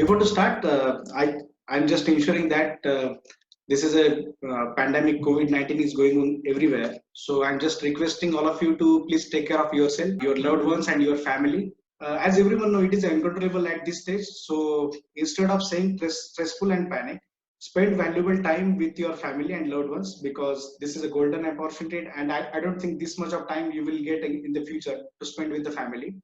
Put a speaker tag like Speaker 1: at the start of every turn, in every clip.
Speaker 1: Before to start, I'm just ensuring that this is a pandemic. COVID-19 is going on everywhere. So I'm just requesting all of you to please take care of yourself, your loved ones, and your family. As everyone know, it is uncontrollable at this stage. So instead of saying stressful and panic, spend valuable time with your family and loved ones, because this is a golden opportunity, and I don't think this much of time you will get in the future to spend with the family.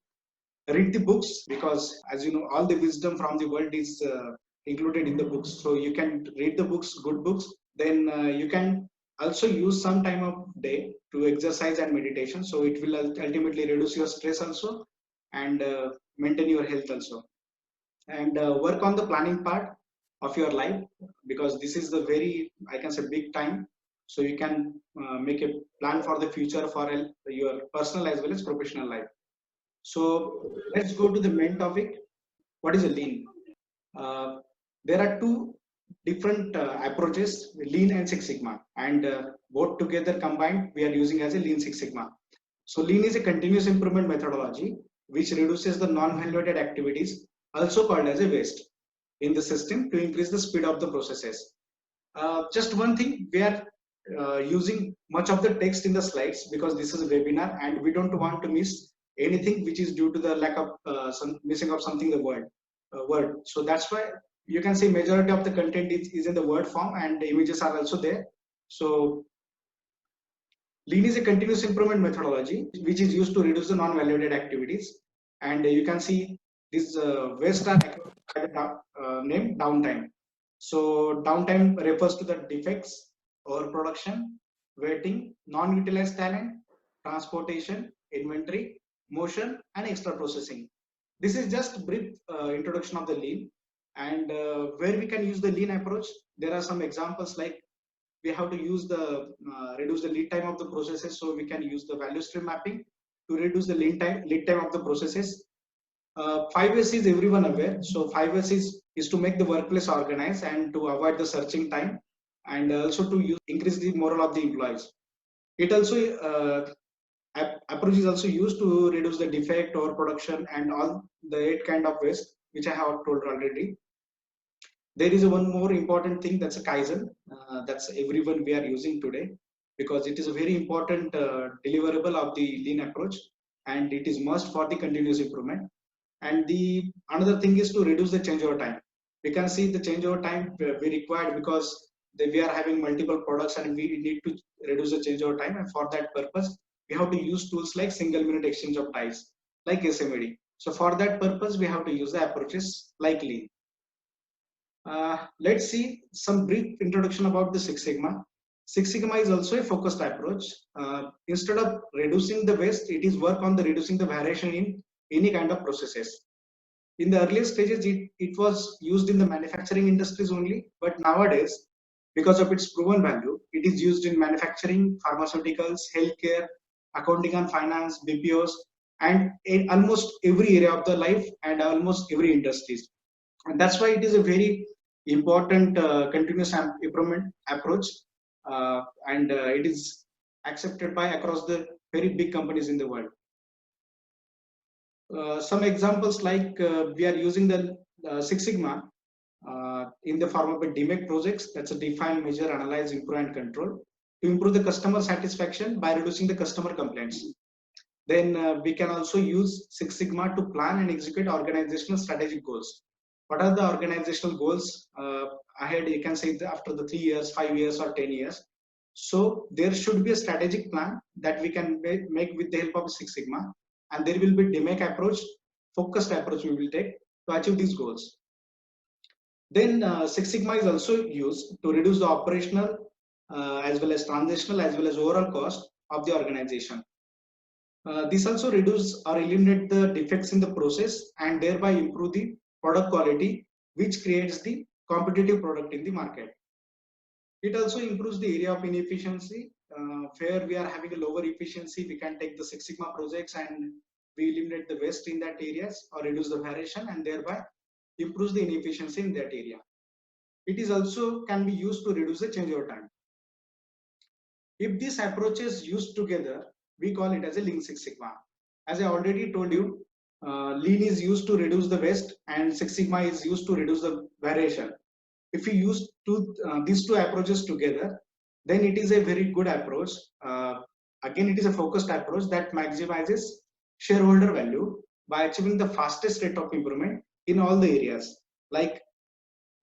Speaker 1: Read the books, because as you know, all the wisdom from the world is included in the books. So you can read the books, good books. Then you can also use some time of day to exercise and meditation, so it will ultimately reduce your stress also, and maintain your health also. And work on the planning part of your life, because this is the very, I can say, big time. So you can make a plan for the future for your personal as well as professional life. So let's go to the main topic. What is a lean? Uh, there are two different approaches, Lean and Six Sigma, and both together combined, we are using as a Lean Six Sigma. So Lean is a continuous improvement methodology which reduces the non-value-added activities, also called as a waste, in the system to increase the speed of the processes. Just one thing, we are using much of the text in the slides because this is a webinar and we don't want to miss anything which is due to the lack of some missing of something, the word. So that's why you can see majority of the content is in the word form, and the images are also there. So Lean is a continuous improvement methodology which is used to reduce the non-value-added activities, and you can see this waste are named downtime. So downtime refers to the defects, overproduction, waiting, non-utilized talent, transportation, inventory, motion, and extra processing. This is just brief introduction of the lean, and where we can use the lean approach. There are some examples, like we have to use the reduce the lead time of the processes, so we can use the value stream mapping to reduce the lead time of the processes. 5S is everyone aware. So 5S is to make the workplace organized and to avoid the searching time, and also to increase the morale of the employees. It also approach is also used to reduce the defect or production and all the 8 kind of waste which I have told already. There is one more important thing, that's a Kaizen. That's everyone we are using today, because it is a very important deliverable of the lean approach, and it is must for the continuous improvement. And the another thing is to reduce the changeover time. We can see the changeover time we required because we are having multiple products and we need to reduce the changeover time. And for that purpose, we have to use tools like single minute exchange of ties, like SMAD. So for that purpose, we have to use the approaches like lean. Let's see some brief introduction about the Six Sigma. Six Sigma is also a focused approach. Instead of reducing the waste, it is work on the reducing the variation in any kind of processes. In the earlier stages, it was used in the manufacturing industries only, but nowadays, because of its proven value, it is used in manufacturing, pharmaceuticals, healthcare, accounting and finance, BPOs, and in almost every area of the life and almost every industries. And that's why it is a very important continuous improvement approach, and it is accepted by across the very big companies in the world. Some examples, like we are using the Six Sigma in the form of a DMAC projects, that's a define, measure, analyze, improve, and control, to improve the customer satisfaction by reducing the customer complaints. Then we can also use Six Sigma to plan and execute organizational strategic goals. What are the organizational goals ahead? You can say after the 3 years, 5 years, or 10 years. So there should be a strategic plan that we can make with the help of Six Sigma, and there will be DMAC approach, focused approach we will take to achieve these goals. Then Six Sigma is also used to reduce the operational as well as transitional as well as overall cost of the organization. This also reduce or eliminate the defects in the process and thereby improve the product quality, which creates the competitive product in the market. It also improves the area of inefficiency. Where we are having a lower efficiency, we can take the Six Sigma projects and we eliminate the waste in that areas or reduce the variation, and thereby improves the inefficiency in that area. It is also can be used to reduce the changeover time. If these approaches used together, we call it as a Lean Six Sigma. As I already told you, Lean is used to reduce the waste and Six Sigma is used to reduce the variation. If you use these two approaches together, then it is a very good approach. Again, it is a focused approach that maximizes shareholder value by achieving the fastest rate of improvement in all the areas. Like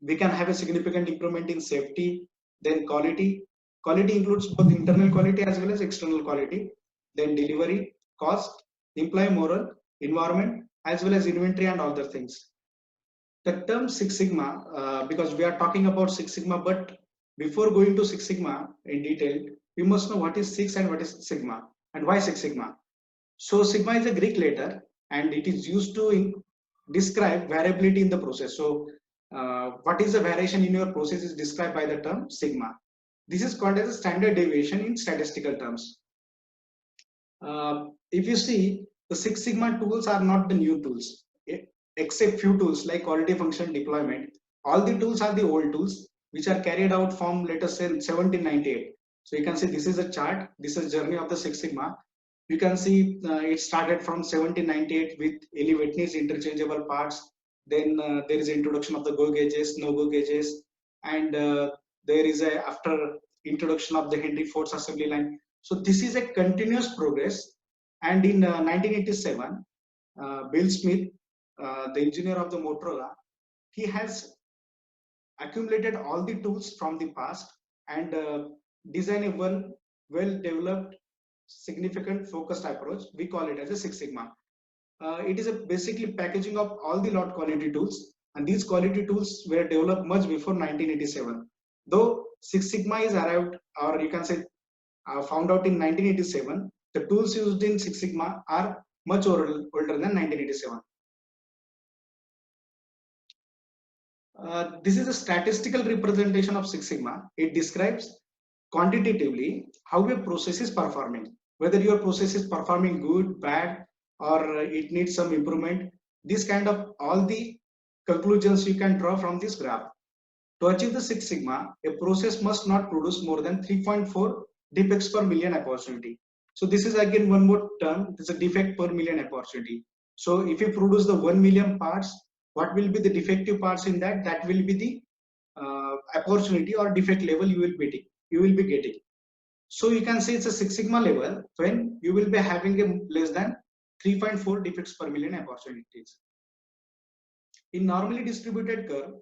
Speaker 1: we can have a significant improvement in safety, then quality. Quality includes both internal quality as well as external quality, then delivery, cost, employee moral, environment, as well as inventory and other things. The term Six Sigma, because we are talking about Six Sigma, but before going to Six Sigma in detail, we must know what is Six and what is Sigma and why Six Sigma. So Sigma is a Greek letter and it is used to describe variability in the process. So what is the variation in your process is described by the term Sigma. This is called as a standard deviation in statistical terms. If you see, the Six Sigma tools are not the new tools, except few tools like quality function deployment. All the tools are the old tools which are carried out from, let us say, 1798. So you can see this is a chart. This is journey of the Six Sigma. You can see it started from 1798 with Eli Whitney's interchangeable parts. Then there is introduction of the go gauges, no go gauges, and there is a after introduction of the Henry Ford's assembly line. So this is a continuous progress. And in 1987, Bill Smith, the engineer of the Motorola, he has accumulated all the tools from the past and designed a well-developed, significant focused approach. We call it as a Six Sigma. It is a basically packaging of all the lot quality tools, and these quality tools were developed much before 1987. Though Six Sigma is arrived, or you can say found out in 1987, the tools used in Six Sigma are much older than 1987. This is a statistical representation of Six Sigma. It describes quantitatively how a process is performing, whether your process is performing good, bad, or it needs some improvement. This kind of all the conclusions you can draw from this graph. To achieve the Six Sigma, a process must not produce more than 3.4 defects per million opportunity. So this is again one more term. This is a defect per million opportunity. So if you produce the 1 million parts, what will be the defective parts in that? That will be the opportunity or defect level you will be getting. So you can say it's a Six Sigma level when you will be having a less than 3.4 defects per million opportunities. In normally distributed curve,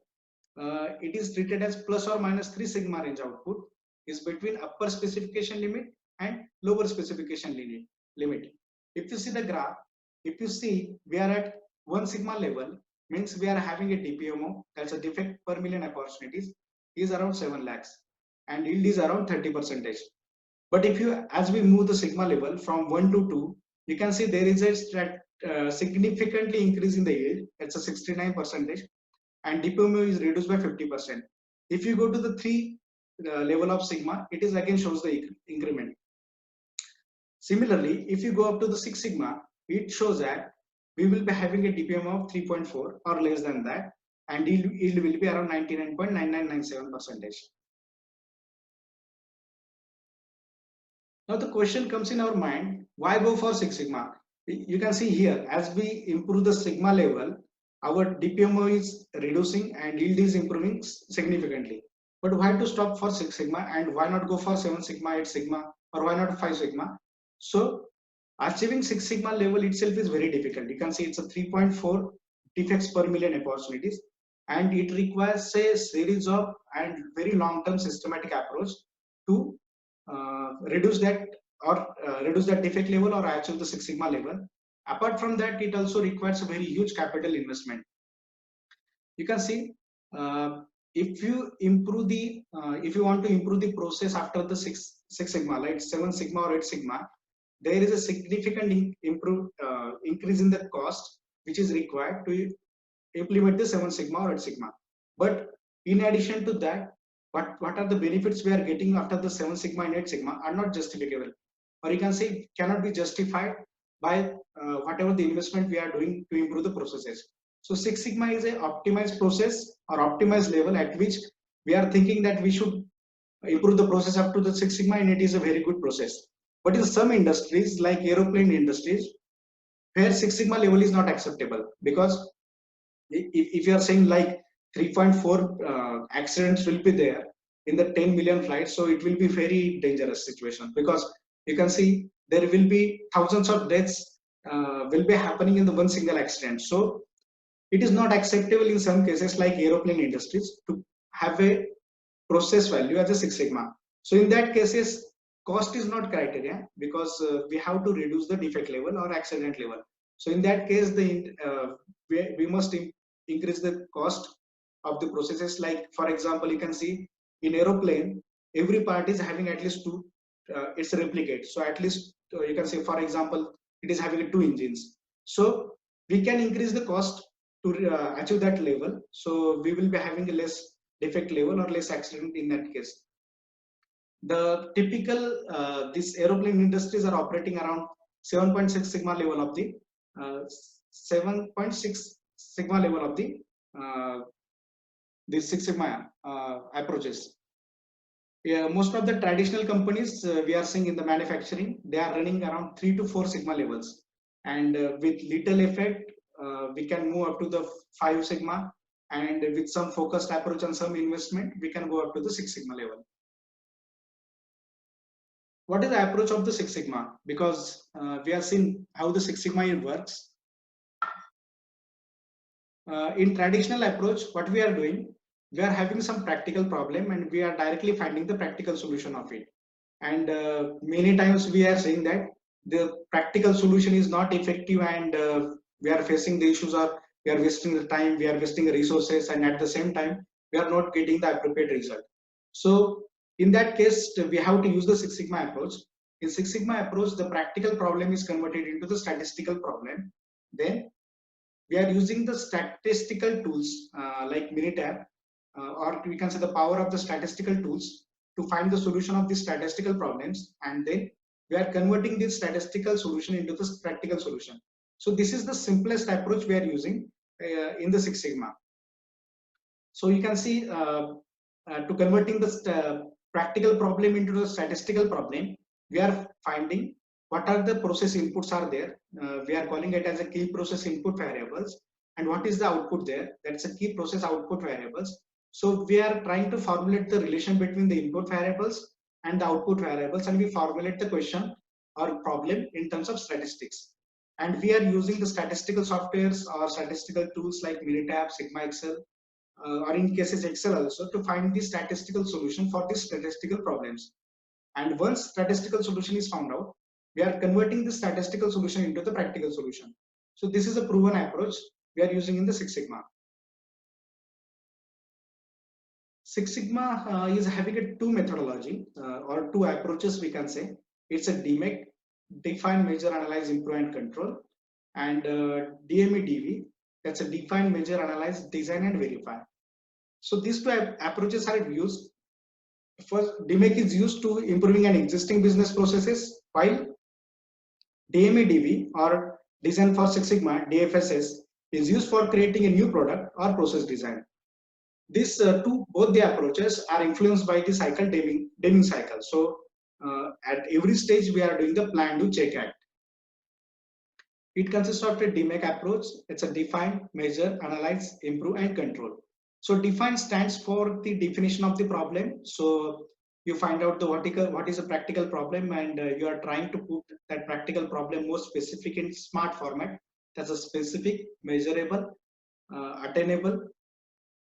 Speaker 1: it is treated as plus or minus 3 sigma range output is between upper specification limit and lower specification limit. If you see the graph, if you see we are at 1 sigma level, means we are having a DPMO, that's a defect per million opportunities, is around 7 lakhs and yield is around 30%. But if you, as we move the sigma level from 1 to 2, you can see there is a significantly increase in the yield, that's a 69%, and DPMO is reduced by 50%. If you go to the 3 level of sigma, it is again shows the increment. Similarly, if you go up to the 6 sigma, it shows that we will be having a DPMO of 3.4 or less than that, and yield will be around 99.9997%. Now the question comes in our mind, why go for Six Sigma? You can see here, as we improve the sigma level, our DPMO is reducing and yield is improving significantly. But why to stop for Six Sigma and why not go for 7 Sigma, 8 Sigma, or why not 5 Sigma? So achieving Six Sigma level itself is very difficult. You can see it's a 3.4 defects per million opportunities, and it requires a series of and very long-term systematic approach to reduce that defect level or achieve the Six Sigma level. Apart from that, it also requires a very huge capital investment. You can see if you want to improve the process after the Six Sigma, like 7 Sigma or 8 Sigma, there is a significant increase in the cost which is required to implement the 7 Sigma or 8 Sigma. But in addition to that, what are the benefits we are getting after the 7 Sigma and 8 Sigma are not justificable, or you can say cannot be justified by whatever the investment we are doing to improve the processes. So Six Sigma is an optimized process or optimized level at which we are thinking that we should improve the process up to the Six Sigma, and it is a very good process. But in some industries like aeroplane industries, where Six Sigma level is not acceptable, because if you are saying like 3.4 accidents will be there in the 10 million flights, so it will be very dangerous situation, because you can see there will be thousands of deaths will be happening in the one single accident. So it is not acceptable in some cases like aeroplane industries to have a process value as a Six Sigma. So in that cases, cost is not criteria, because we have to reduce the defect level or accident level. So in that case, we must increase the cost of the processes. Like for example, you can see in aeroplane, every part is having at least two. It's a replicate. So at least you can say, for example, it is having two engines. So we can increase the cost to achieve that level. So we will be having a less defect level or less accident in that case. The typical these aeroplane industries are operating around 7.6 sigma level of the 7.6 sigma level of uh, the Six Sigma approaches. Yeah, most of the traditional companies we are seeing in the manufacturing, they are running around 3 to 4 sigma levels, and with little effect, we can move up to the 5 sigma, and with some focused approach and some investment, we can go up to the 6 sigma level. What is the approach of the Six Sigma? Because we have seen how the Six Sigma works. In traditional approach, what we are doing, we are having some practical problem and we are directly finding the practical solution of it. And many times we are saying that the practical solution is not effective, and we are facing the issues, or we are wasting the time, we are wasting the resources, and at the same time, we are not getting the appropriate result. So in that case, we have to use the Six Sigma approach. In Six Sigma approach, the practical problem is converted into the statistical problem. Then we are using the statistical tools like Minitab, or we can say the power of the statistical tools to find the solution of these statistical problems, and then we are converting this statistical solution into the practical solution. So this is the simplest approach we are using in the Six Sigma. So you can see to converting the practical problem into the statistical problem, we are finding what are the process inputs are there. We are calling it as a key process input variables, and what is the output there. That's a key process output variables. So we are trying to formulate the relation between the input variables and the output variables, and we formulate the question or problem in terms of statistics. And we are using the statistical softwares or statistical tools like Minitab, Sigma Excel, or in cases Excel also, to find the statistical solution for these statistical problems. And once statistical solution is found out, we are converting the statistical solution into the practical solution. So this is a proven approach we are using in the Six Sigma. Six Sigma is having a two methodology or two approaches, we can say. It's a DMAIC, define, measure, analyze, improve, and control, and DME-DV, that's a define, measure, analyze, design, and verify. So these two approaches are used. First, DMAIC is used to improving an existing business processes, while DME-DV or Design for Six Sigma (DFSS) is used for creating a new product or process design. These both the approaches are influenced by the cycle Deming cycle. So at every stage we are doing the plan, do, check, act. It consists of a DMAIC approach. It's a define, measure, analyze, improve, and control. So define stands for the definition of the problem. So you find out what is a practical problem, and you are trying to put that practical problem more specific in smart format. That's a specific, measurable, attainable,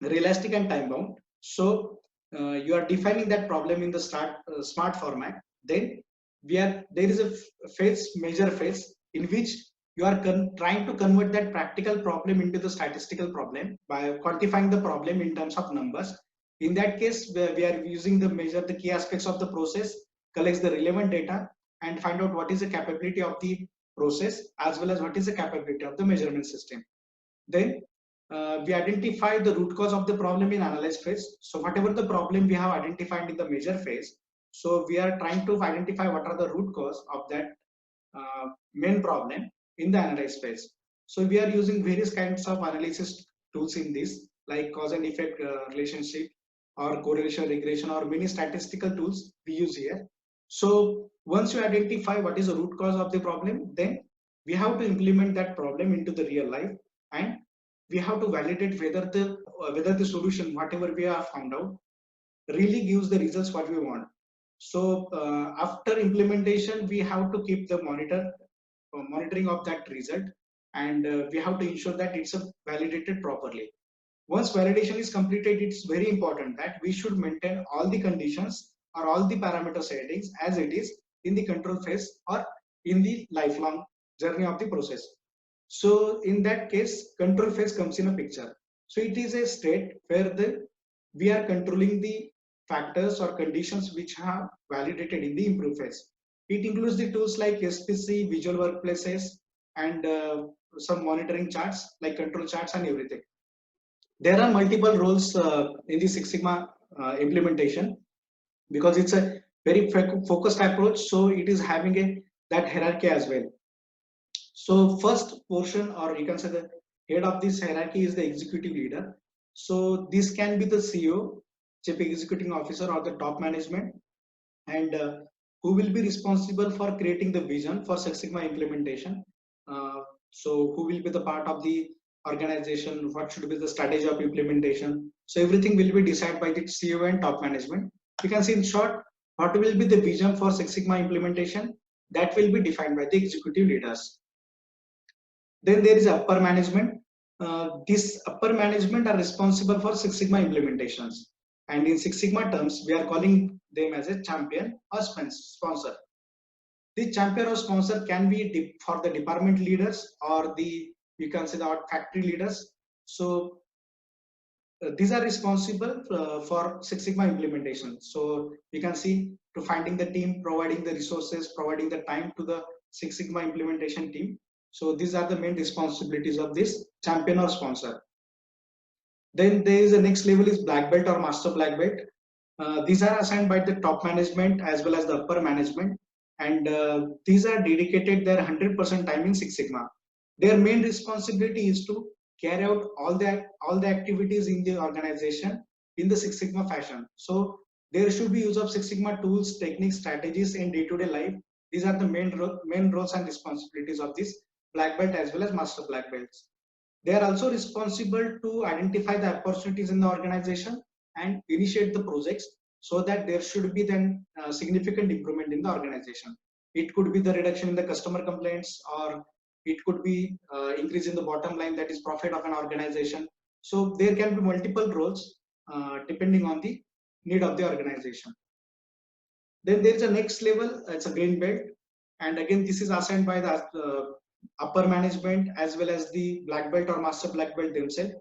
Speaker 1: realistic, and time bound. So you are defining that problem in the smart format. Then there is a phase, measure phase, in which you are trying to convert that practical problem into the statistical problem by quantifying the problem in terms of numbers. In that case, we are using the measure the key aspects of the process, collects the relevant data, and find out what is the capability of the process as well as what is the capability of the measurement system. Then we identify the root cause of the problem in analyze phase. So whatever the problem we have identified in the measure phase, so we are trying to identify what are the root cause of that main problem in the analyze phase. So we are using various kinds of analysis tools in this, like cause and effect relationship, or correlation regression, or many statistical tools we use here. So once you identify what is the root cause of the problem, then we have to implement that problem into the real life, and we have to validate whether the solution whatever we have found out really gives the results what we want. So after implementation we have to keep the monitoring of that result, and we have to ensure that it's validated properly. Once validation is completed, it's very important that we should maintain all the conditions or all the parameter settings as it is in the control phase or in the lifelong journey of the process. So in that case, control phase comes in a picture. So it is a state where we are controlling the factors or conditions which are validated in the improve phase. It includes the tools like SPC, visual workplaces, and some monitoring charts like control charts and everything. There are multiple roles in the Six Sigma implementation, because it's a very focused approach. So it is having that hierarchy as well. So first portion, or you can say the head of this hierarchy, is the executive leader. So this can be the CEO, chief executing officer, or the top management, and who will be responsible for creating the vision for Six Sigma implementation. So who will be the part of the organization, what should be the strategy of implementation. So everything will be decided by the CEO and top management. You can see in short, what will be the vision for Six Sigma implementation, that will be defined by the executive leaders. Then there is upper management. This upper management are responsible for Six Sigma implementations. And in Six Sigma terms, we are calling them as a champion or sponsor. The champion or sponsor can be for the department leaders, or you can say the factory leaders. So these are responsible for Six Sigma implementation. So you can see, to finding the team, providing the resources, providing the time to the Six Sigma implementation team. So these are the main responsibilities of this champion or sponsor. Then there is the next level is black belt or master black belt. These are assigned by the top management as well as the upper management, and these are dedicated their 100% time in Six Sigma. Their main responsibility is to carry out all the activities in the organization in the Six Sigma fashion. So there should be use of Six Sigma tools, techniques, strategies in day-to-day life. These are the main roles and responsibilities of this black belt as well as master black belts. They are also responsible to identify the opportunities in the organization and initiate the projects, so that there should be then significant improvement in the organization. It could be the reduction in the customer complaints, or it could be increase in the bottom line, that is profit of an organization. So there can be multiple roles depending on the need of the organization. Then there is a next level, it's a green belt, and again this is assigned by the upper management as well as the black belt or master black belt themselves.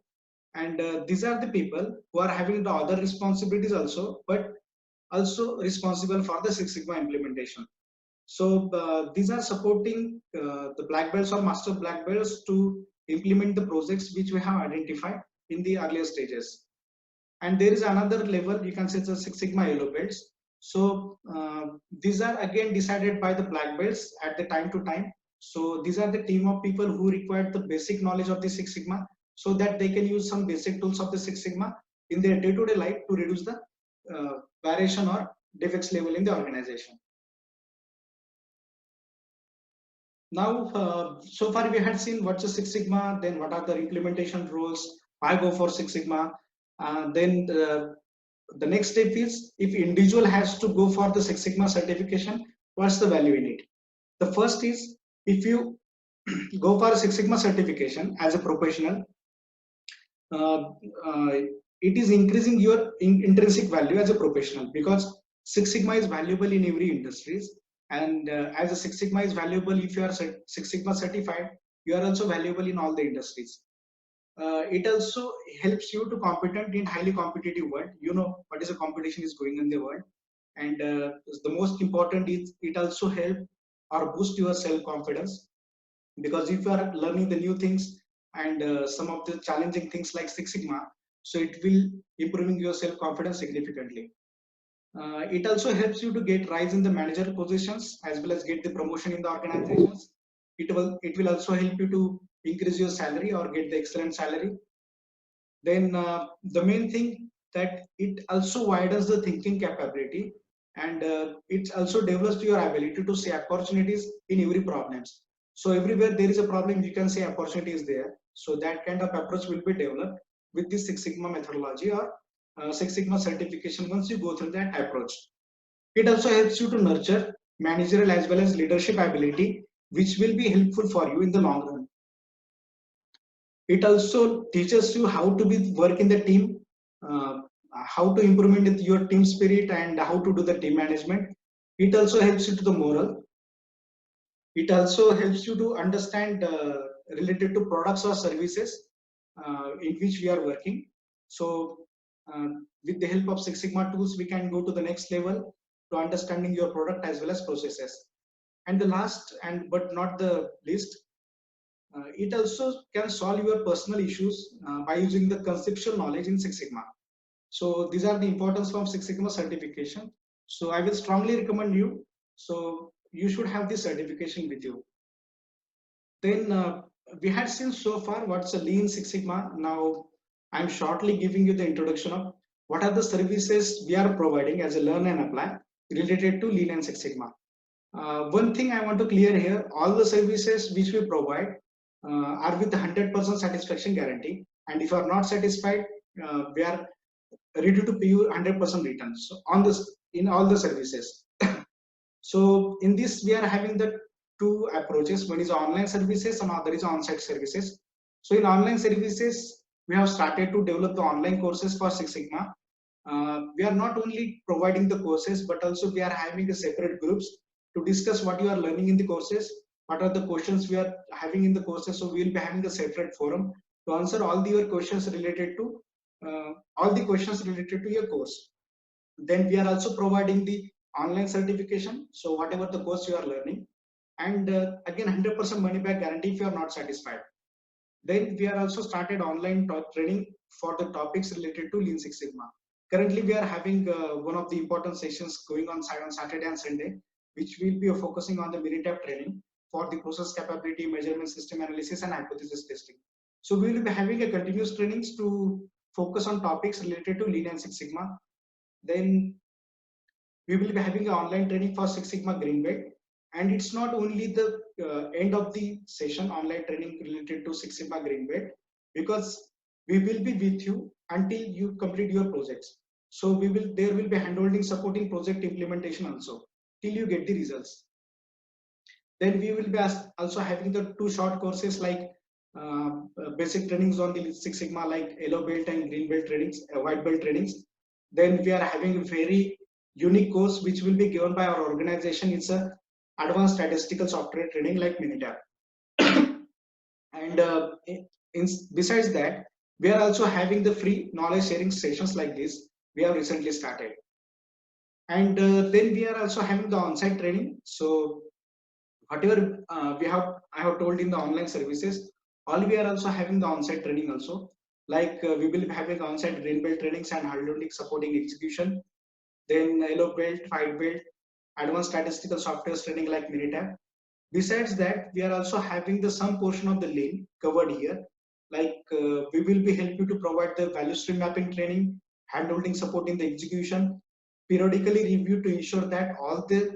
Speaker 1: And these are the people who are having the other responsibilities also, but also responsible for the Six Sigma implementation. So these are supporting the black belts or master black belts to implement the projects which we have identified in the earlier stages. And there is another level, you can say the Six Sigma yellow belts. So these are again decided by the black belts at the time to time. So these are the team of people who require the basic knowledge of the Six Sigma, so that they can use some basic tools of the Six Sigma in their day-to-day life to reduce the variation or defects level in the organization. Now, so far we had seen what's a Six Sigma, then what are the implementation rules, why go for Six Sigma. Then the next step is, if individual has to go for the Six Sigma certification, what's the value in it? The first is, if you go for a Six Sigma certification as a professional, uh, uh, it is increasing your intrinsic value as a professional, because Six Sigma is valuable in every industries. And as a Six Sigma is valuable, if you are Six Sigma certified, you are also valuable in all the industries. It also helps you to competent in highly competitive world. You know what is the competition is going in the world. And the most important is, it also help or boost your self confidence, because if you are learning the new things and some of the challenging things like Six Sigma, so it will improving your self confidence significantly. It also helps you to get rise in the manager positions as well as get the promotion in the organizations. It will also help you to increase your salary or get the excellent salary. Then the main thing, that it also widens the thinking capability, and it also develops your ability to see opportunities in every problems. So everywhere there is a problem, you can say opportunity is there. So that kind of approach will be developed with this Six Sigma methodology or Six Sigma certification once you go through that approach. It also helps you to nurture managerial as well as leadership ability, which will be helpful for you in the long run. It also teaches you how to be work in the team, uh, how to implement your team spirit, and how to do the team management. It also helps you to the moral. It also helps you to understand related to products or services in which we are working. So uh, with the help of Six Sigma tools, we can go to the next level to understanding your product as well as processes. And the last and but not the least, it also can solve your personal issues by using the conceptual knowledge in Six Sigma. So these are the importance of Six Sigma certification. So I will strongly recommend you. So you should have this certification with you. Then we had seen so far what's a Lean Six Sigma. Now I'm shortly giving you the introduction of what are the services we are providing as a learn and apply related to Lean and Six Sigma. One thing I want to clear here, all the services which we provide are with 100% satisfaction guarantee. And if you are not satisfied, we are ready to pay you 100% returns on this in all the services. So in this, we are having the two approaches. One is online services and other is on-site services. So in online services, we have started to develop the online courses for Six Sigma. We are not only providing the courses, but also we are having a separate groups to discuss what you are learning in the courses, what are the questions we are having in the courses. So we will be having a separate forum to answer all your questions related to your course. Then we are also providing the online certification. So whatever the course you are learning, and again 100% money back guarantee if you are not satisfied. Then we are also started online training for the topics related to Lean Six Sigma. Currently, we are having one of the important sessions going on Saturday and Sunday, which will be focusing on the Minitab training for the process capability, measurement system analysis, and hypothesis testing. So we will be having a continuous trainings to focus on topics related to Lean and Six Sigma. Then we will be having an online training for Six Sigma Green Belt. And it's not only the end of the session online training related to Six Sigma Green Belt, because we will be with you until you complete your projects. So there will be handholding supporting project implementation also till you get the results. Then we will be also having the two short courses like basic trainings on the Six Sigma like yellow belt and green belt trainings, white belt trainings. Then we are having a very unique course which will be given by our organization. It's a advanced statistical software training like Minitab. And besides that, we are also having the free knowledge sharing sessions like this. We have recently started. And then we are also having the on-site training. So whatever I have told in the online services, all we are also having the on-site training also. Like we will be having on-site green belt trainings and hydraulic supporting execution. Then yellow belt, white belt, advanced statistical software training like Minitab. Besides that, we are also having the some portion of the Lean covered here. Like we will be help you to provide the value stream mapping training, handholding support in the execution, periodically review to ensure that all the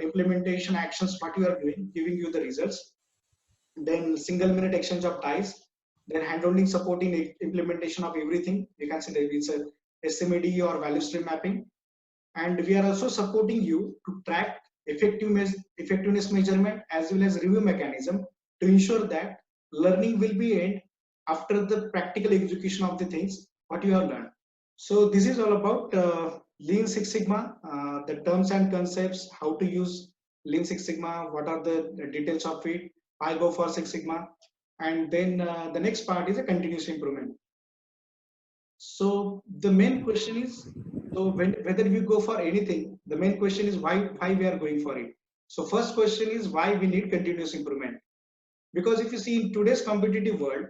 Speaker 1: implementation actions what you are doing giving you the results. Then single minute exchange of ties, then handholding support in implementation of everything. You can see that it's a SMAD or value stream mapping. And we are also supporting you to track effectiveness measurement as well as review mechanism to ensure that learning will be end after the practical execution of the things what you have learned. So this is all about Lean Six Sigma, the terms and concepts, how to use Lean Six Sigma, what are the details of it, I go for Six Sigma, and then the next part is a continuous improvement. So the main question is, so whether we go for anything, the main question is why we are going for it. So first question is why we need continuous improvement. Because if you see in today's competitive world,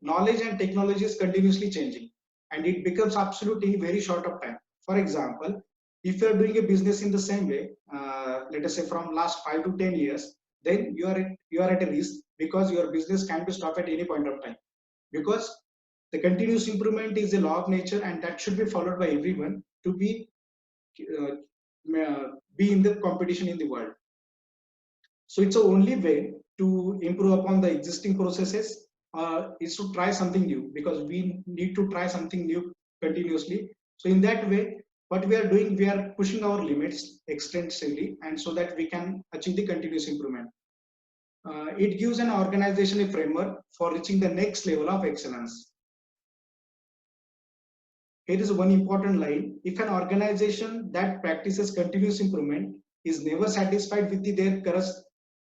Speaker 1: knowledge and technology is continuously changing, and it becomes absolute in very short of time. For example, if you are doing a business in the same way, let us say from last 5 to 10 years, then you are at a risk because your business can be stopped at any point of time. Because the continuous improvement is a law of nature, and that should be followed by everyone to uh, be in the competition in the world. So it's the only way to improve upon the existing processes, is to try something new, because we need to try something new continuously. So in that way, what we are doing, we are pushing our limits extensively, and so that we can achieve the continuous improvement. It gives an organization a framework for reaching the next level of excellence. Here is one important line: if an organization that practices continuous improvement is never satisfied with their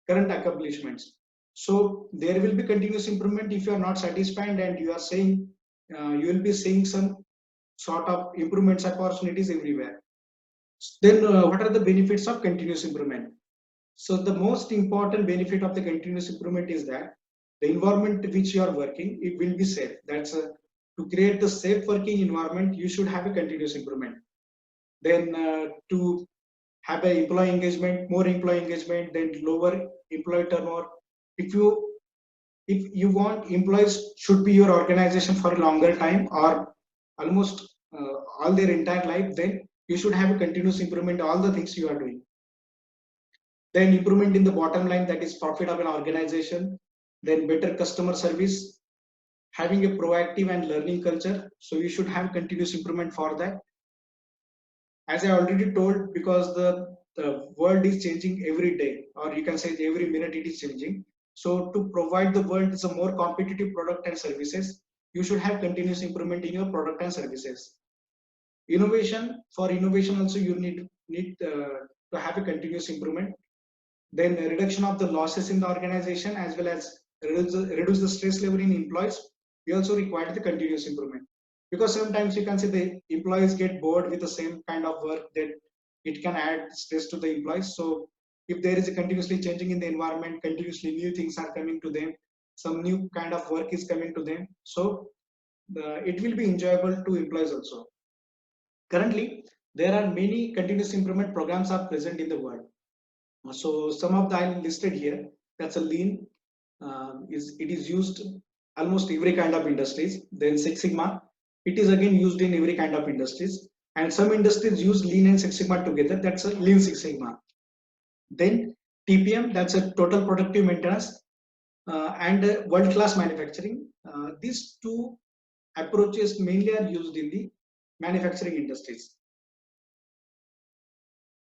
Speaker 1: current accomplishments, so there will be continuous improvement. If you are not satisfied and you are saying, you will be seeing some sort of improvements opportunities everywhere. Then what are the benefits of continuous improvement? So the most important benefit of the continuous improvement is that the environment which you are working, it will be safe. To create the safe working environment, you should have a continuous improvement. Then to have a employee engagement, more employee engagement, then lower employee turnover. If you want employees should be your organization for a longer time, or almost all their entire life, then you should have a continuous improvement all the things you are doing. Then improvement in the bottom line, that is profit of an organization. Then better customer service, having a proactive and learning culture, so you should have continuous improvement for that. As I already told, because the world is changing every day, or you can say every minute it is changing. So to provide the world is a more competitive product and services, you should have continuous improvement in your product and services. Innovation, for innovation also you need to have a continuous improvement. Then reduction of the losses in the organization, as well as reduce the stress level in employees. We also require the continuous improvement, because sometimes you can see the employees get bored with the same kind of work, that it can add stress to the employees. So if there is a continuously changing in the environment, continuously new things are coming to them, some new kind of work is coming to them, so it will be enjoyable to employees also. Currently, there are many continuous improvement programs are present in the world. So some of the I listed here. That's a lean. It is used almost every kind of industries. Then Six Sigma, it is again used in every kind of industries. And some industries use lean and Six Sigma together. That's a lean Six Sigma. Then TPM, that's a total productive maintenance, and world class manufacturing. These two approaches mainly are used in the manufacturing industries.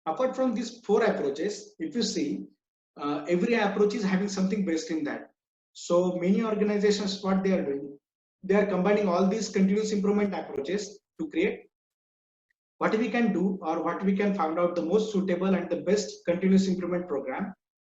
Speaker 1: Apart from these four approaches, if you see, every approach is having something based in that. So many organizations, what they are doing, they are combining all these continuous improvement approaches to create what we can do, or what we can find out the most suitable and the best continuous improvement program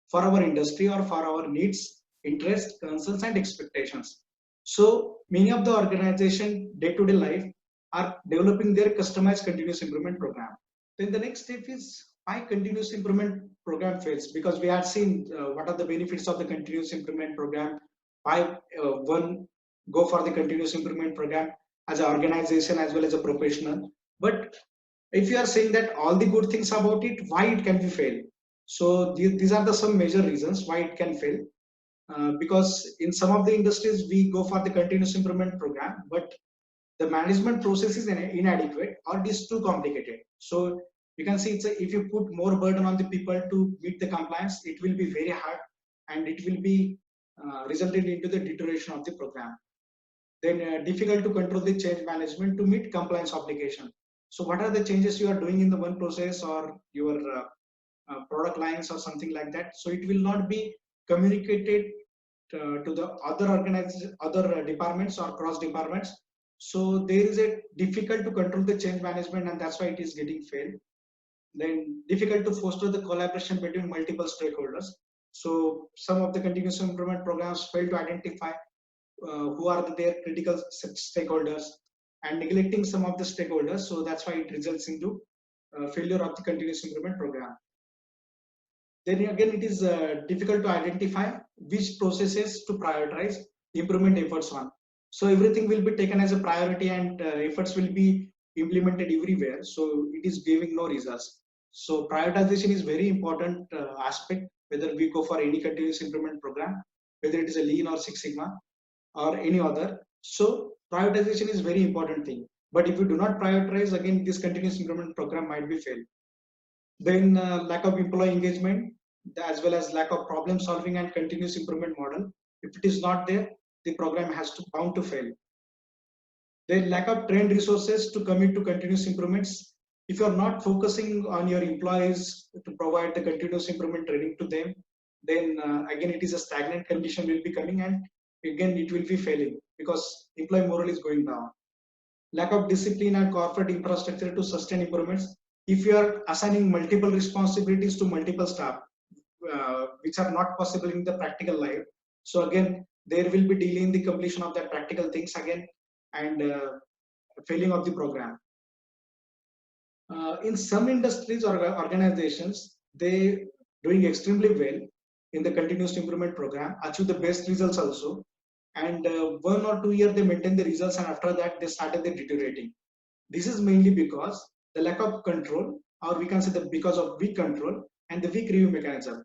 Speaker 1: for our industry, or for our needs, interests, concerns, and expectations. So many of the organization day-to-day life are developing their customized continuous improvement program. Then the next step is why continuous improvement program fails, because we have seen what are the benefits of the continuous improvement program, why one go for the continuous improvement program as an organization as well as a professional. But if you are saying that all the good things about it, why it can be fail? So these are the some major reasons why it can fail. Because in some of the industries we go for the continuous improvement program, but the management process is inadequate, or it is too complicated. So you can see if you put more burden on the people to meet the compliance, it will be very hard, and it will be resulted into the deterioration of the program. Then difficult to control the change management to meet compliance obligation. So what are the changes you are doing in the one process, or your product lines, or something like that? So it will not be communicated to the other organizations, other departments, or cross departments. So there is a difficult to control the change management, and that's why it is getting failed. Then difficult to foster the collaboration between multiple stakeholders. So some of the continuous improvement programs fail to identify who are their critical stakeholders, and neglecting some of the stakeholders. So that's why it results into failure of the continuous improvement program. Then again, it is difficult to identify which processes to prioritize improvement efforts on. So everything will be taken as a priority, and efforts will be implemented everywhere. So it is giving no results. So prioritization is very important aspect, whether we go for any continuous improvement program, whether it is a lean or Six Sigma or any other. So prioritization is very important thing. But if you do not prioritize, again, this continuous improvement program might be failed. Then lack of employee engagement. as well as lack of problem solving and continuous improvement model. If it is not there, the program has to bound to fail. Then lack of trained resources to commit to continuous improvements. If you are not focusing on your employees to provide the continuous improvement training to them, then again it is a stagnant condition will be coming, and again it will be failing because employee morale is going down. Lack of discipline and corporate infrastructure to sustain improvements. If you are assigning multiple responsibilities to multiple staff, which are not possible in the practical life, so again there will be delay in the completion of that practical things again, and failing of the program. In some industries or organizations, they doing extremely well in the continuous improvement program, achieve the best results also, and 1 or 2 years they maintain the results, and after that they started the deteriorating. This is mainly because the lack of control, or we can say that because of weak control and the weak review mechanism.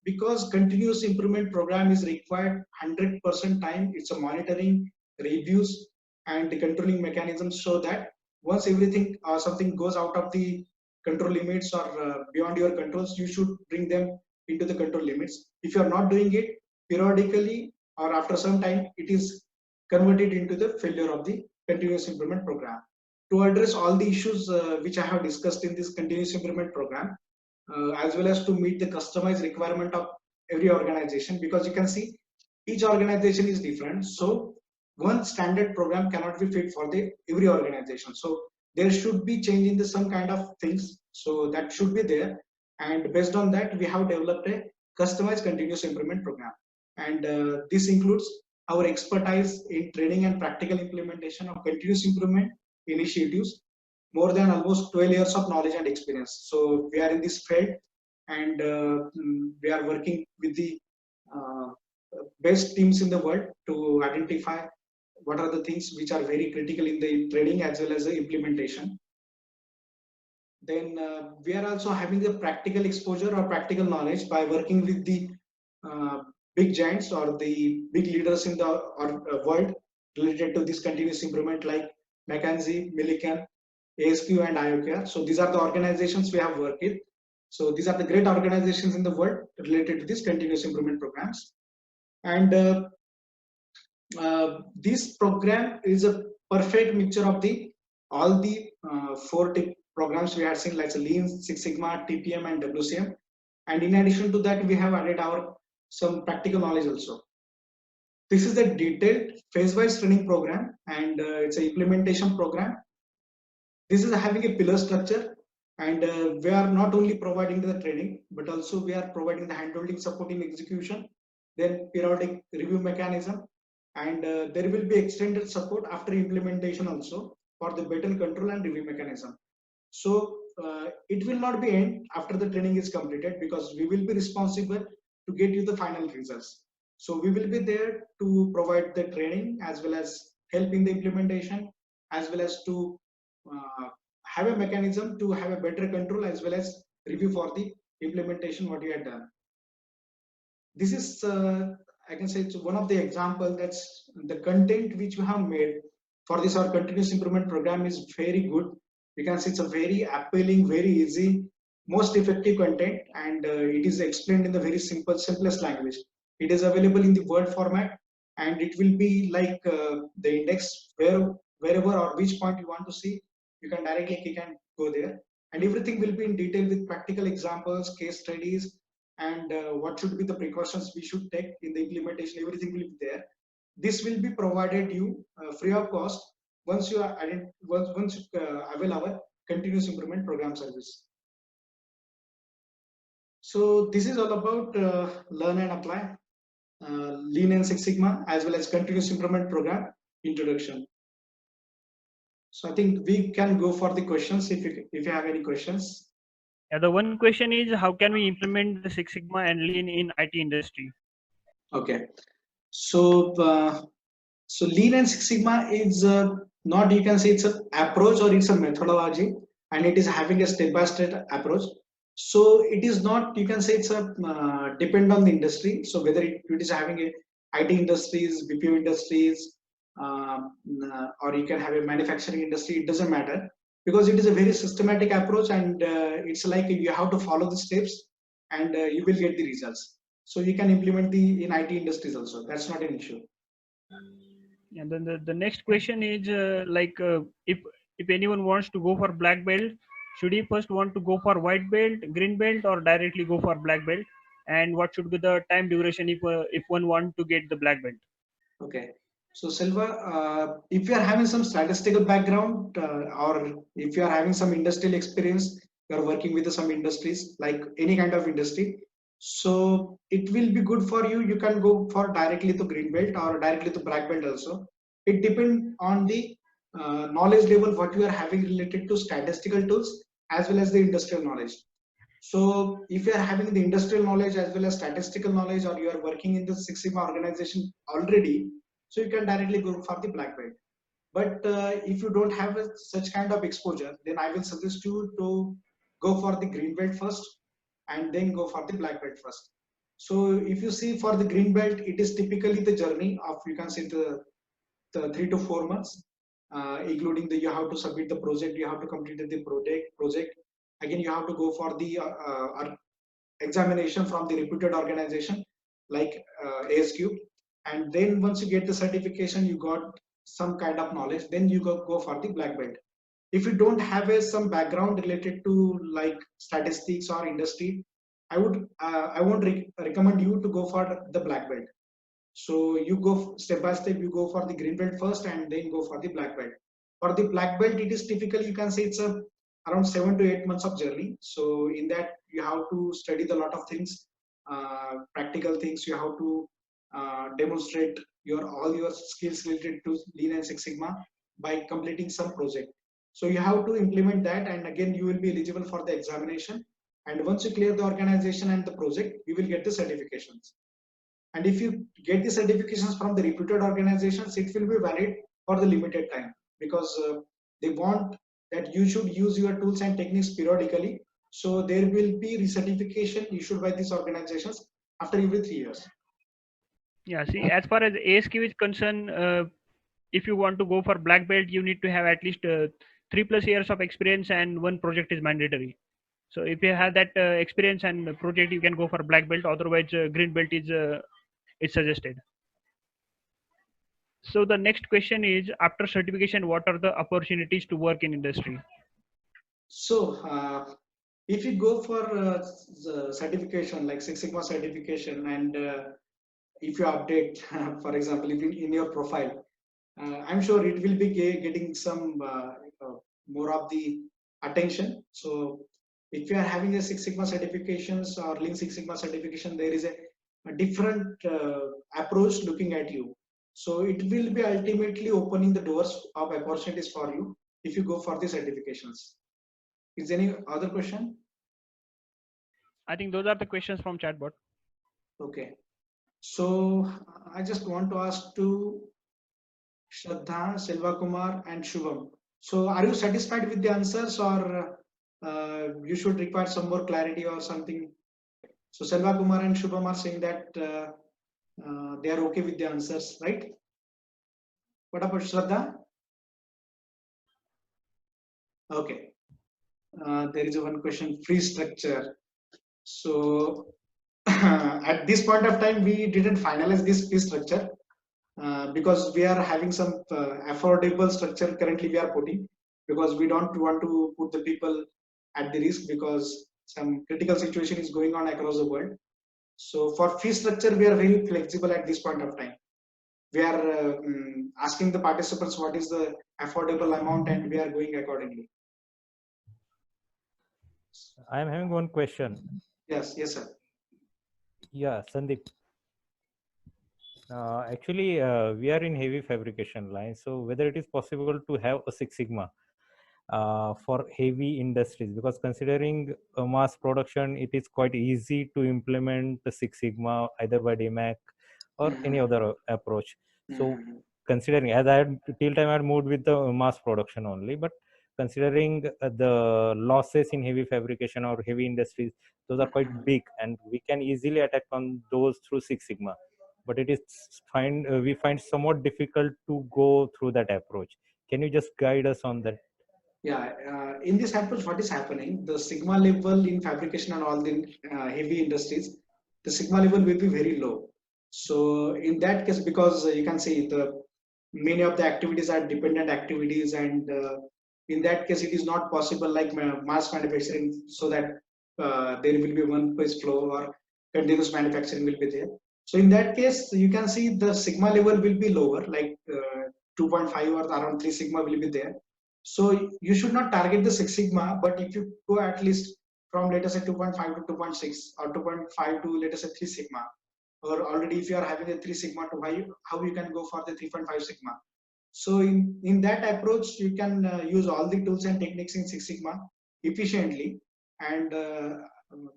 Speaker 1: Because continuous improvement program is required 100% time, it's a monitoring, reviews, and the controlling mechanisms, so that once everything or something goes out of the control limits or beyond your controls, you should bring them into the control limits. If you are not doing it periodically or after some time, it is converted into the failure of the continuous improvement program. To address all the issues which I have discussed in this continuous improvement program, as well as to meet the customized requirement of every organization, because you can see each organization is different, so one standard program cannot be fit for the every organization, so there should be change in the some kind of things, so that should be there, and based on that we have developed a customized continuous improvement program, and this includes our expertise in training and practical implementation of continuous improvement initiatives, more than almost 12 years of knowledge and experience. So we are in this field, and we are working with the uh, best teams in the world to identify what are the things which are very critical in the training as well as the implementation. Then we are also having the practical exposure or practical knowledge by working with the uh, big giants or the big leaders in the world related to this continuous improvement, like McKinsey, Millikan, ASQ, and IOCare. So these are the organizations we have worked with. So these are the great organizations in the world related to these continuous improvement programs. And this program is a perfect mixture of the all the four programs we have seen, like Lean, Six Sigma, TPM, and WCM. And in addition to that, we have added our some practical knowledge also. This is a detailed phase-wise training program, and it's an implementation program. This is having a pillar structure, and we are not only providing the training, but also we are providing the handholding support in execution, then periodic review mechanism, and there will be extended support after implementation also for the better control and review mechanism. So it will not be end after the training is completed, because we will be responsible to get you the final results. So we will be there to provide the training as well as help in the implementation, as well as to have a mechanism to have a better control as well as review for the implementation what you have done. This is I can say it's one of the example that's the content which we have made for this our continuous improvement program is very good. You can see it's a very appealing, very easy, most effective content, and it is explained in the very simplest language. It is available in the Word format, and it will be like the index wherever or which point you want to see, you can directly click and go there, and everything will be in detail with practical examples, case studies, and what should be the precautions we should take in the implementation. Everything will be there. This will be provided you free of cost once you are once you avail our continuous improvement program service. So this is all about learn and apply, Lean and Six Sigma, as well as continuous improvement program introduction. So I think we can go for the questions if you have any questions.
Speaker 2: Yeah, the one question is, how can we implement the Six Sigma and Lean in IT industry?
Speaker 1: Okay, so so Lean and Six Sigma is not, you can say it's an approach or it's a methodology, and it is having a step-by-step approach. So it is not, you can say it's a depend on the industry. So whether it is having a IT industries, BPO industries, or you can have a manufacturing industry, it doesn't matter, because it is a very systematic approach, and it's like you have to follow the steps, and you will get the results. So you can implement the in IT industries also. That's not an issue.
Speaker 2: And then the next question is if anyone wants to go for black belt, should he first want to go for white belt, green belt, or directly go for black belt? And what should be the time duration if one want to get the black belt?
Speaker 1: Okay. So Silva, if you are having some statistical background or if you are having some industrial experience, you are working with some industries like any kind of industry. So it will be good for you. You can go for directly to green belt or directly to black belt also. It depends on the knowledge level what you are having related to statistical tools as well as the industrial knowledge. So if you are having the industrial knowledge as well as statistical knowledge, or you are working in the Six Sigma organization already, so you can directly go for the black belt. But if you don't have such kind of exposure, then I will suggest you to go for the green belt first and then go for the black belt first. So if you see for the green belt, it is typically the journey of, you can say, the 3 to 4 months, including the you have to submit the project, you have to complete the project. Again, you have to go for the examination from the reputed organization like ASQ, and then once you get the certification, you got some kind of knowledge, then you go for the black belt. If you don't have some background related to like statistics or industry, I won't recommend you to go for the black belt. So you go step by step, you go for the green belt first and then go for the black belt. For the black belt, it is typically, you can say, it's a around 7 to 8 months of journey. So in that you have to study the lot of things, practical things. You have to demonstrate your all your skills related to Lean and Six Sigma by completing some project. So you have to implement that, and again you will be eligible for the examination. And once you clear the organization and the project, you will get the certifications. And if you get the certifications from the reputed organizations, it will be valid for the limited time, because they want that you should use your tools and techniques periodically. So there will be recertification issued by these organizations after every 3 years.
Speaker 2: Yeah, see, as far as ASQ is concerned, if you want to go for black belt, you need to have at least 3+ years of experience, and one project is mandatory. So if you have that experience and project, you can go for black belt. Otherwise, green belt is suggested. So the next question is, after certification, what are the opportunities to work in industry?
Speaker 1: So if you go for the certification like Six Sigma certification, and if you update, for example, if in your profile, I'm sure it will be getting some more of the attention. So if you are having a Six Sigma certifications or Lean Six Sigma certification, there is a different approach looking at you. So it will be ultimately opening the doors of opportunities for you if you go for the certifications. Is there any other question?
Speaker 2: I think those are the questions from chatbot.
Speaker 1: Okay. So I just want to ask to Shraddha, Selva Kumar, and Shubham. So, are you satisfied with the answers, or you should require some more clarity or something? So, Selva Kumar and Shubham are saying that they are okay with the answers, right? What about Shraddha? Okay. There is one question: free structure. So, at this point of time, we didn't finalize this fee structure. Because we are having some affordable structure currently we are putting, because we don't want to put the people at the risk, because some critical situation is going on across the world. So for fee structure, we are very flexible at this point of time. We are asking the participants what is the affordable amount, and we are going accordingly.
Speaker 3: I am having one question.
Speaker 1: Yes, yes, sir.
Speaker 3: Yeah, Sandeep. Actually, we are in heavy fabrication line. So whether it is possible to have a Six Sigma for heavy industries, because considering mass production, it is quite easy to implement the Six Sigma either by DMAC or any other approach. So considering, as I had till time I had moved with the mass production only, but considering the losses in heavy fabrication or heavy industries, those are quite big, and we can easily attack on those through Six Sigma. But it is we find somewhat difficult to go through that approach. Can you just guide us on that?
Speaker 1: Yeah, in this approach, what is happening? The sigma level in fabrication and all the heavy industries, the sigma level will be very low. So in that case, because you can see the many of the activities are dependent activities, and in that case, it is not possible like mass manufacturing, so that there will be one phase flow or continuous manufacturing will be there. So in that case, you can see the sigma level will be lower, like 2.5 or around 3 sigma will be there. So you should not target the Six Sigma, but if you go at least from let us say 2.5 to 2.6 or 2.5 to let us say 3 Sigma, or already if you are having a 3 Sigma to how you can go for the 3.5 Sigma. So in that approach, you can use all the tools and techniques in Six Sigma efficiently, and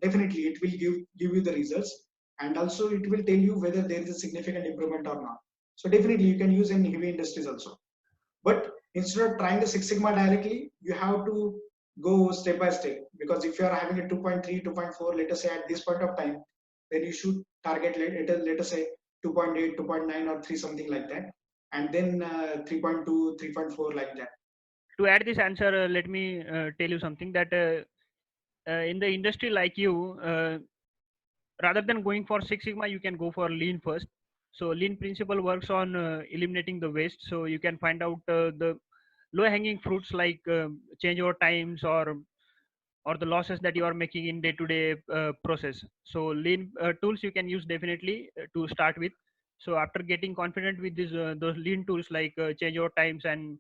Speaker 1: definitely it will give you the results, and also it will tell you whether there is a significant improvement or not. So definitely you can use in heavy industries also. But instead of trying the Six Sigma directly, you have to go step by step, because if you are having a 2.3, 2.4, let us say at this point of time, then you should target let us say 2.8, 2.9 or 3, something like that, and then 3.2, 3.4 like that.
Speaker 2: To add this answer, let me tell you something that in the industry like you, rather than going for Six Sigma, you can go for Lean first. So Lean principle works on eliminating the waste. So you can find out the low-hanging fruits like changeover times or the losses that you are making in day-to-day process. So Lean tools you can use definitely to start with. So after getting confident with those Lean tools like changeover times and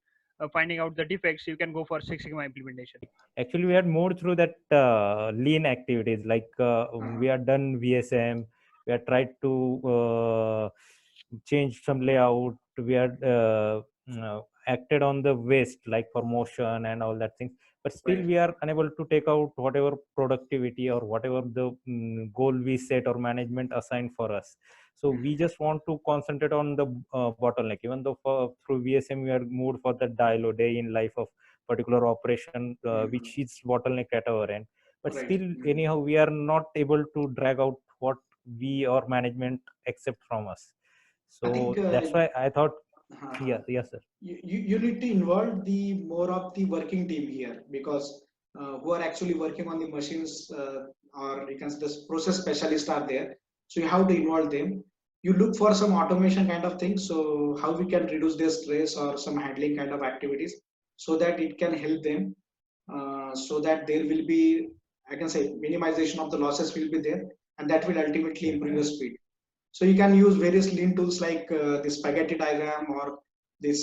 Speaker 2: finding out the defects, you can go for Six Sigma implementation.
Speaker 3: Actually, we had moved through that lean activities, like we had done VSM, we had tried to change some layout, we had acted on the waste like for motion and all that things, but still
Speaker 1: Right.
Speaker 3: we are unable to take out whatever productivity or whatever the goal we set or management assigned for us. So we just want to concentrate on the bottleneck, even though through VSM we are moved for the dial or day in life of particular operation which is bottleneck at our end, but
Speaker 1: Right.
Speaker 3: still anyhow we are not able to drag out what we or management accept from us.
Speaker 1: I
Speaker 3: So
Speaker 1: think
Speaker 3: that's why I thought,
Speaker 1: uh,
Speaker 3: yeah, yes sir.
Speaker 1: you need to involve the more of the working team here, because who are actually working on the machines, or you can say the process specialists are there. So you have to involve them. You look for some automation kind of thing, so how we can reduce their stress or some handling kind of activities, so that it can help them, so that there will be, I can say, minimization of the losses will be there, and that will ultimately
Speaker 3: Yeah.
Speaker 1: improve your speed. So you can use various lean tools like the spaghetti diagram or this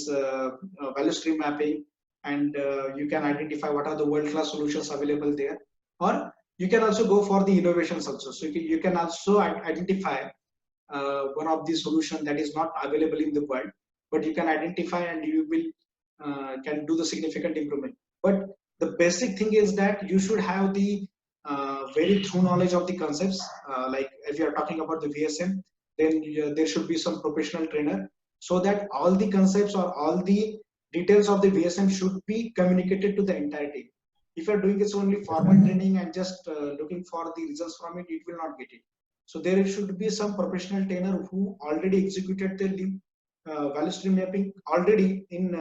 Speaker 1: value stream mapping, and you can identify what are the world-class solutions available there. Or you can also go for the innovations also. So you can also identify one of the solution that is not available in the world, but you can identify and you will can do the significant improvement. But the basic thing is that you should have the very true knowledge of the concepts. Like if you are talking about the VSM, then there should be some professional trainer, so that all the concepts or all the details of the VSM should be communicated to the entire team. If you are doing this only formal training and just looking for the results from it, it will not get it. So there should be some professional trainer who already executed the value stream mapping already in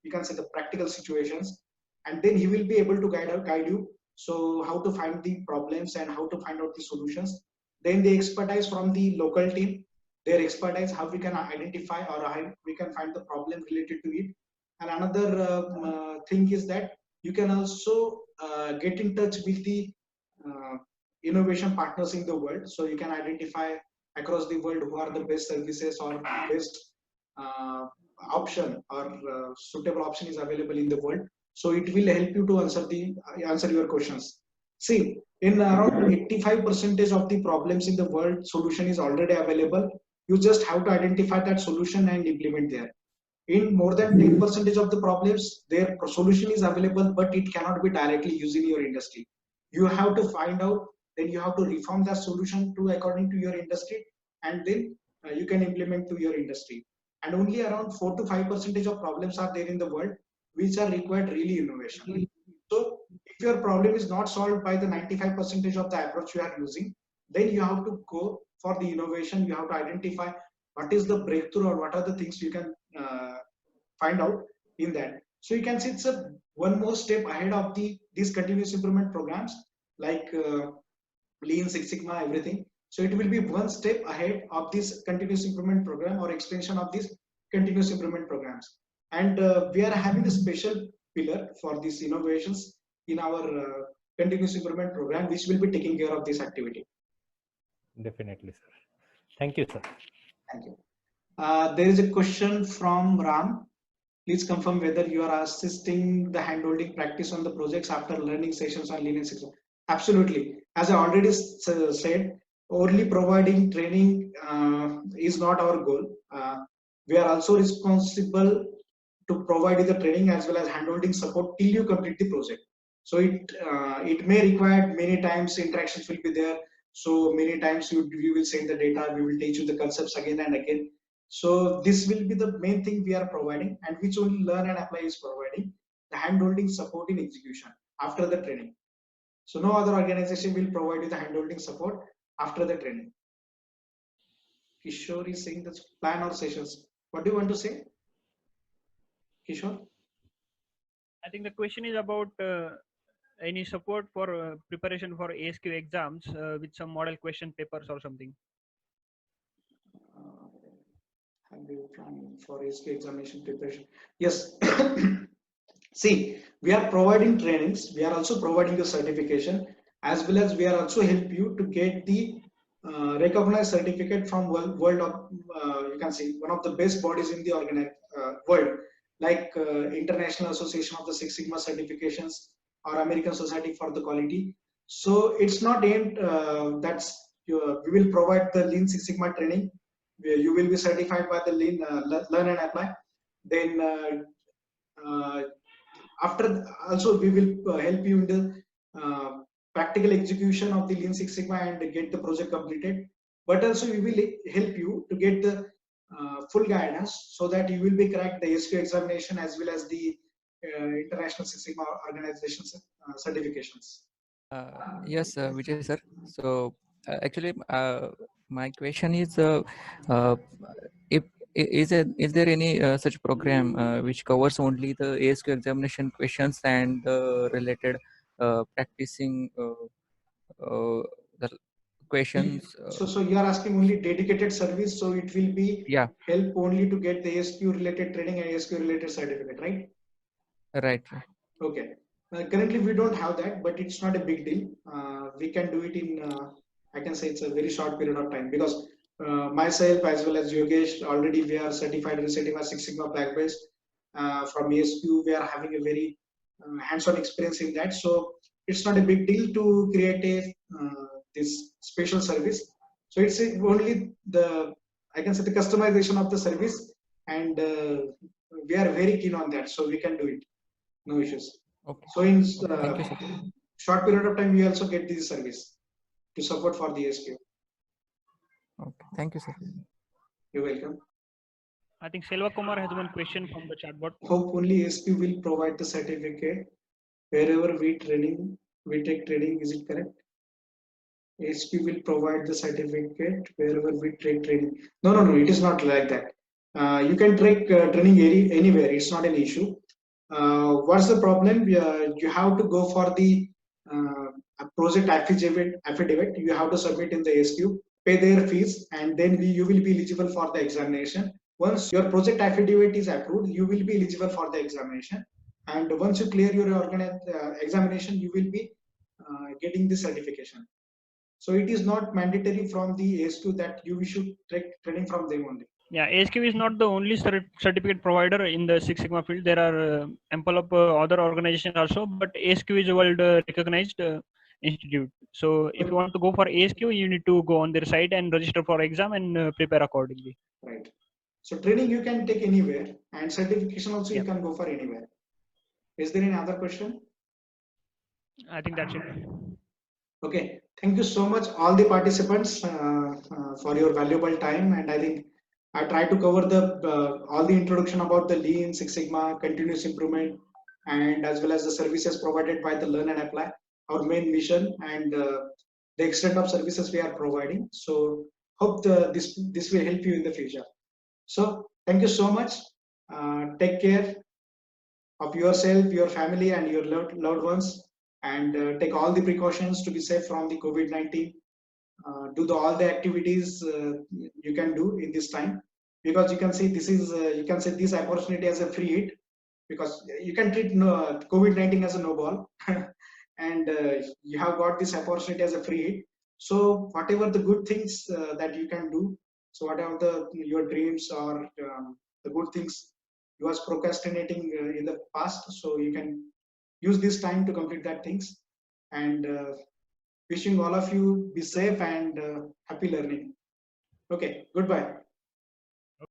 Speaker 1: you can say the practical situations, and then he will be able to guide you. So how to find the problems and how to find out the solutions. Then the expertise from the local team, their expertise, how we can identify or how we can find the problem related to it. And another thing is that you can also get in touch with the uh, innovation partners in the world. So you can identify across the world who are the best services or best uh, option or suitable option is available in the world. So it will help you to answer your questions. See, in around 85 percentage of the problems in the world, solution is already available. You just have to identify that solution and implement there. In more than 10 percentage of the problems, their solution is available, but it cannot be directly used in your industry. You have to find out, then you have to reform that solution to according to your industry, and then you can implement to your industry. And only around 4 to 5 percentage of problems are there in the world which are required really innovation. So if your problem is not solved by the 95 percentage of the approach you are using, then you have to go for the innovation. You have to identify what is the breakthrough or what are the things you can find out in that. So you can see it's a one more step ahead of these continuous improvement programs like Lean Six Sigma, everything. So it will be one step ahead of this continuous improvement program or extension of these continuous improvement programs. And we are having a special pillar for these innovations in our continuous improvement program, which will be taking care of this activity.
Speaker 3: Definitely, sir. Thank you, sir.
Speaker 1: Thank you. There is a question from Ram. Please confirm whether you are assisting the handholding practice on the projects after learning sessions on Lean Six Sigma. Absolutely. As I already said, only providing training is not our goal. We are also responsible to provide you the training as well as handholding support till you complete the project. So it may require many times interactions will be there. So many times you will send the data, we will teach you the concepts again and again. So this will be the main thing we are providing, and which only Learn and Apply is providing, the handholding support in execution after the training. So no other organization will provide you the handholding support after the training. Kishore is saying that's plan or sessions. What do you want to say, Kishore?
Speaker 2: I think the question is about any support for preparation for ASQ exams with some model question papers or something.
Speaker 1: Have you planning for ASQ examination preparation? Yes. See, we are providing trainings. We are also providing the certification, as well as we are also help you to get the recognized certificate from world of you can see one of the best bodies in the world, like International Association of the Six Sigma Certifications or American Society for the Quality. So it's not aimed we will provide the Lean Six Sigma training. You will be certified by the Lean Learn and Apply. Then after also we will help you in the practical execution of the Lean Six Sigma and get the project completed. But also we will help you to get the full guidance so that you will be cracked the ASQ examination as well as the International Six Sigma organization certifications.
Speaker 4: Yes, Vijay sir. So actually, my question is, if is there any such program which covers only the ASQ examination questions and related practicing the questions?
Speaker 1: So you are asking only dedicated service, so it will be
Speaker 4: Yeah,
Speaker 1: help only to get the ASQ related training and ASQ related certificate, right?
Speaker 4: right.
Speaker 1: Okay. Currently, we don't have that, but it's not a big deal. We can do it in, I can say it's a very short period of time because myself as well as Yogesh, already we are certified recently by Six Sigma Black Belt from ASQ. We are having a very hands-on experience in that. So it's not a big deal to create a this special service. So it's only the, I can say the customization of the service, and we are very keen on that. So we can do it. No issues.
Speaker 4: Okay.
Speaker 1: So in
Speaker 4: Thank you, sir.
Speaker 1: short period of time, we also get this service to support for the ASQ.
Speaker 4: Okay. Thank you, sir.
Speaker 1: You're welcome.
Speaker 2: I think Selva Kumar has one question from the chat bot.
Speaker 1: Hope only ASQ will provide the certificate wherever we take training. Is it correct? ASQ will provide the certificate wherever we take training. No. It is not like that. You can take training anywhere. It's not an issue. What's the problem? You have to go for the project affidavit. You have to submit in the ASQ, pay their fees, and then you will be eligible for the examination. Once your project affidavit is approved, you will be eligible for the examination. And once you clear your examination, you will be getting the certification. So it is not mandatory from the ASQ that you should take training from them only.
Speaker 2: Yeah, ASQ is not the only certificate provider in the Six Sigma field. There are ample of other organizations also, but ASQ is a world recognized institute. So if you want to go for ASQ, you need to go on their site and register for exam and prepare accordingly.
Speaker 1: Right. So training you can take anywhere, and certification also you can go for anywhere. Is there any other question?
Speaker 2: I think that's it.
Speaker 1: Okay. Thank you so much, all the participants, for your valuable time. And I think I tried to cover the all the introduction about the Lean Six Sigma, continuous improvement, and as well as the services provided by the Learn and Apply, our main mission, and the extent of services we are providing. So hope this will help you in the future. So thank you so much. Take care. of yourself, your family, and your loved ones, and take all the precautions to be safe from the COVID-19. Do all the activities you can do in this time, because you can see this is you can say this opportunity as a free hit, because you can treat COVID-19 as a no ball, and you have got this opportunity as a free hit. So whatever the good things that you can do, so whatever your dreams or the good things you was procrastinating in the past, so you can use this time to complete that things. And wishing all of you be safe and happy learning. Okay, goodbye.